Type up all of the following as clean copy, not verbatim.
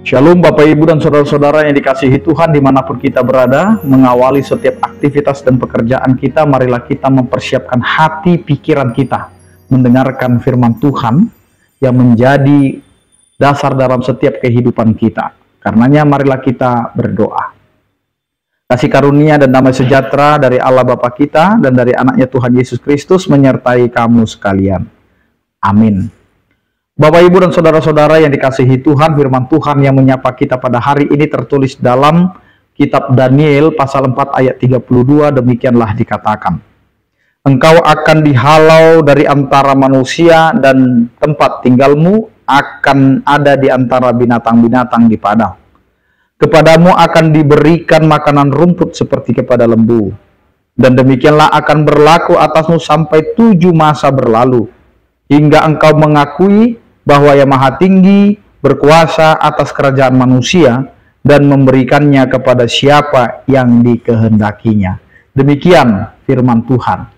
Shalom Bapak Ibu dan Saudara-saudara yang dikasihi Tuhan dimanapun kita berada. Mengawali setiap aktivitas dan pekerjaan kita, marilah kita mempersiapkan hati pikiran kita mendengarkan firman Tuhan yang menjadi dasar dalam setiap kehidupan kita. Karenanya marilah kita berdoa. Kasih karunia dan damai sejahtera dari Allah Bapa kita dan dari anaknya Tuhan Yesus Kristus menyertai kamu sekalian. Amin. Bapak, Ibu, dan Saudara-saudara yang dikasihi Tuhan, firman Tuhan yang menyapa kita pada hari ini tertulis dalam kitab Daniel pasal 4 ayat 32, demikianlah dikatakan. Engkau akan dihalau dari antara manusia dan tempat tinggalmu akan ada di antara binatang-binatang di padang. Kepadamu akan diberikan makanan rumput seperti kepada lembu. Dan demikianlah akan berlaku atasmu sampai 7 masa berlalu, hingga engkau mengakui bahwa Yang Maha Tinggi berkuasa atas kerajaan manusia dan memberikannya kepada siapa yang dikehendakinya. Demikian firman Tuhan.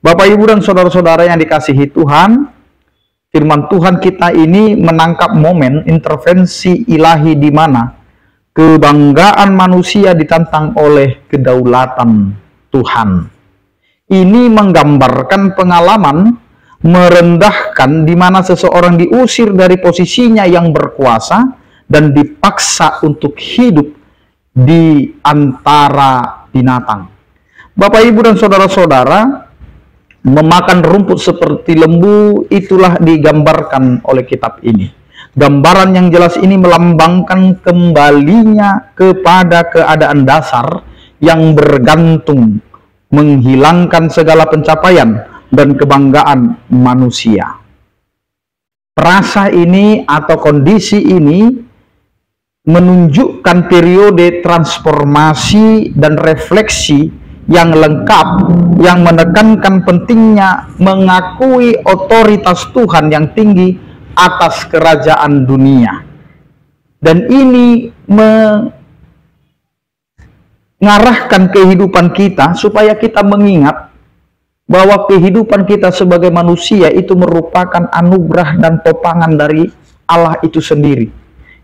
Bapak, Ibu, dan Saudara-saudara yang dikasihi Tuhan, firman Tuhan kita ini menangkap momen intervensi ilahi di mana kebanggaan manusia ditantang oleh kedaulatan Tuhan. Ini menggambarkan pengalaman merendahkan di mana seseorang diusir dari posisinya yang berkuasa dan dipaksa untuk hidup di antara binatang. Bapak, Ibu, dan Saudara-saudara, memakan rumput seperti lembu itulah digambarkan oleh kitab ini. Gambaran yang jelas ini melambangkan kembalinya kepada keadaan dasar yang bergantung, menghilangkan segala pencapaian dan kebanggaan manusia. Rasa ini atau kondisi ini menunjukkan periode transformasi dan refleksi yang lengkap, yang menekankan pentingnya mengakui otoritas Tuhan yang tinggi atas kerajaan dunia. Dan ini mengarahkan kehidupan kita supaya kita mengingat bahwa kehidupan kita sebagai manusia itu merupakan anugerah dan topangan dari Allah itu sendiri.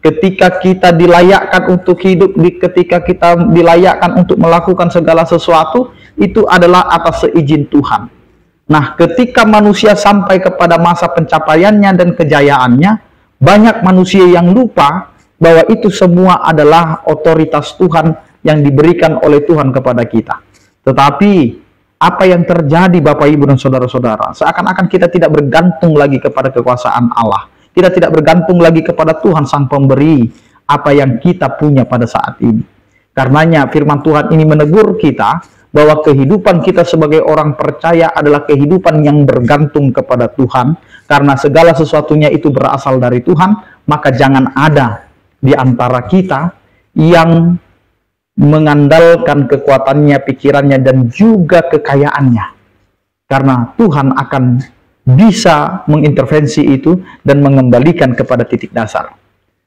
Ketika kita dilayakkan untuk hidup, ketika kita dilayakkan untuk melakukan segala sesuatu, itu adalah atas seizin Tuhan. Nah, ketika manusia sampai kepada masa pencapaiannya dan kejayaannya, banyak manusia yang lupa bahwa itu semua adalah otoritas Tuhan yang diberikan oleh Tuhan kepada kita. Tetapi apa yang terjadi Bapak, Ibu, dan Saudara-saudara? Seakan-akan kita tidak bergantung lagi kepada kekuasaan Allah. Kita tidak bergantung lagi kepada Tuhan Sang Pemberi apa yang kita punya pada saat ini. Karenanya firman Tuhan ini menegur kita bahwa kehidupan kita sebagai orang percaya adalah kehidupan yang bergantung kepada Tuhan. Karena segala sesuatunya itu berasal dari Tuhan, maka jangan ada di antara kita yang mengandalkan kekuatannya, pikirannya, dan juga kekayaannya. Karena Tuhan akan bisa mengintervensi itu dan mengembalikan kepada titik dasar,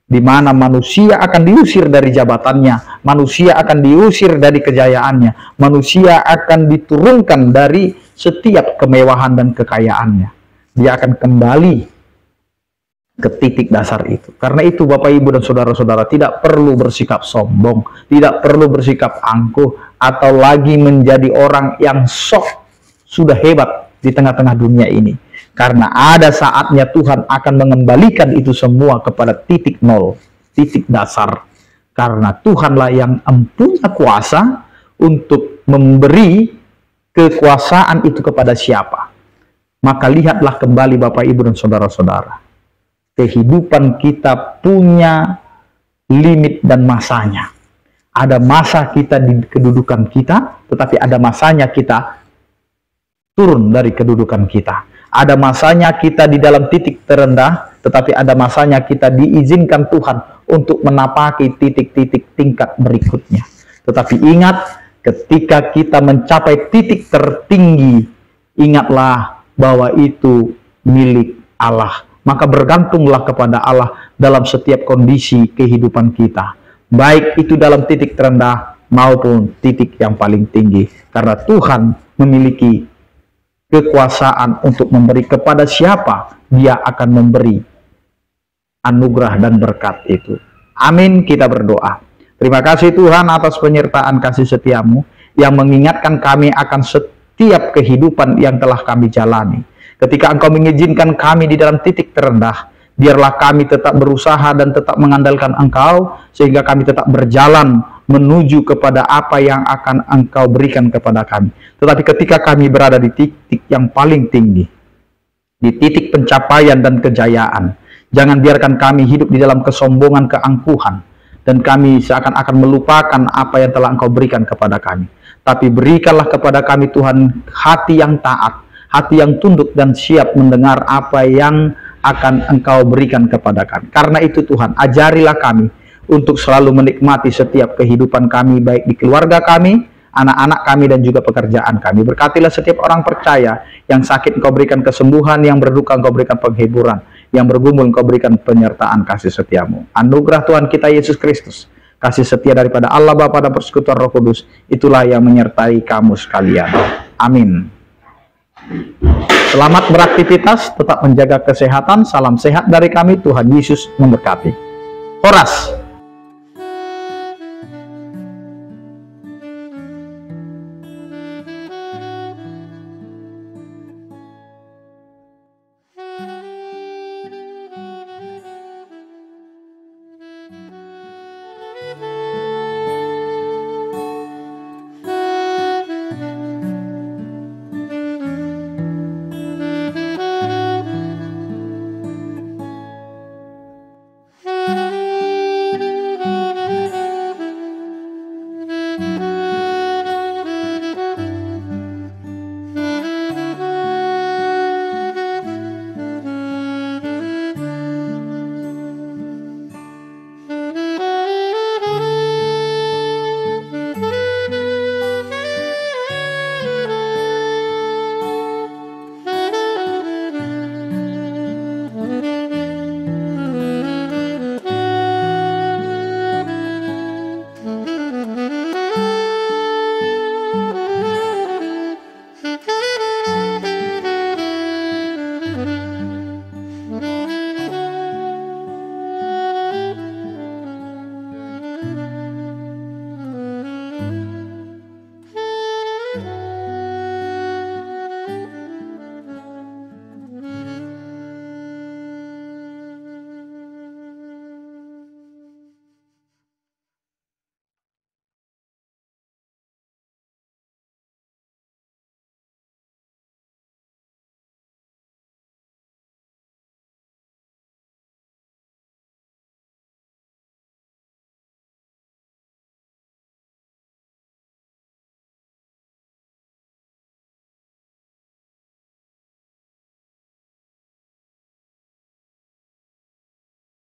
di mana manusia akan diusir dari jabatannya, manusia akan diusir dari kejayaannya, manusia akan diturunkan dari setiap kemewahan dan kekayaannya. Dia akan kembali ke titik dasar itu. Karena itu Bapak, Ibu, dan Saudara-saudara tidak perlu bersikap sombong, tidak perlu bersikap angkuh, atau lagi menjadi orang yang sok sudah hebat di tengah-tengah dunia ini. Karena ada saatnya Tuhan akan mengembalikan itu semua kepada titik nol, titik dasar. Karena Tuhanlah yang mempunyai kuasa untuk memberi kekuasaan itu kepada siapa. Maka lihatlah kembali Bapak, Ibu, dan Saudara-saudara. Kehidupan kita punya limit dan masanya. Ada masa kita di kedudukan kita, tetapi ada masanya kita turun dari kedudukan kita. Ada masanya kita di dalam titik terendah, tetapi ada masanya kita diizinkan Tuhan untuk menapaki titik-titik tingkat berikutnya. Tetapi ingat, ketika kita mencapai titik tertinggi, ingatlah bahwa itu milik Allah. Maka bergantunglah kepada Allah dalam setiap kondisi kehidupan kita. Baik itu dalam titik terendah maupun titik yang paling tinggi. Karena Tuhan memiliki kekuasaan untuk memberi kepada siapa Dia akan memberi anugerah dan berkat itu. Amin, kita berdoa. Terima kasih Tuhan atas penyertaan kasih setiamu yang mengingatkan kami akan setiap kehidupan yang telah kami jalani. Ketika Engkau mengizinkan kami di dalam titik terendah, biarlah kami tetap berusaha dan tetap mengandalkan Engkau, sehingga kami tetap berjalan menuju kepada apa yang akan Engkau berikan kepada kami. Tetapi ketika kami berada di titik yang paling tinggi, di titik pencapaian dan kejayaan, jangan biarkan kami hidup di dalam kesombongan, keangkuhan, dan kami seakan-akan melupakan apa yang telah Engkau berikan kepada kami. Tapi berikanlah kepada kami Tuhan hati yang taat, hati yang tunduk dan siap mendengar apa yang akan Engkau berikan kepada kami. Karena itu Tuhan, ajarilah kami untuk selalu menikmati setiap kehidupan kami, baik di keluarga kami, anak-anak kami, dan juga pekerjaan kami. Berkatilah setiap orang percaya, yang sakit Engkau berikan kesembuhan, yang berduka Engkau berikan penghiburan, yang bergumul Engkau berikan penyertaan kasih setiamu. Anugerah Tuhan kita Yesus Kristus, kasih setia daripada Allah Bapa dan persekutuan Roh Kudus, itulah yang menyertai kamu sekalian. Amin. Selamat beraktivitas, tetap menjaga kesehatan. Salam sehat dari kami, Tuhan Yesus memberkati. Horas.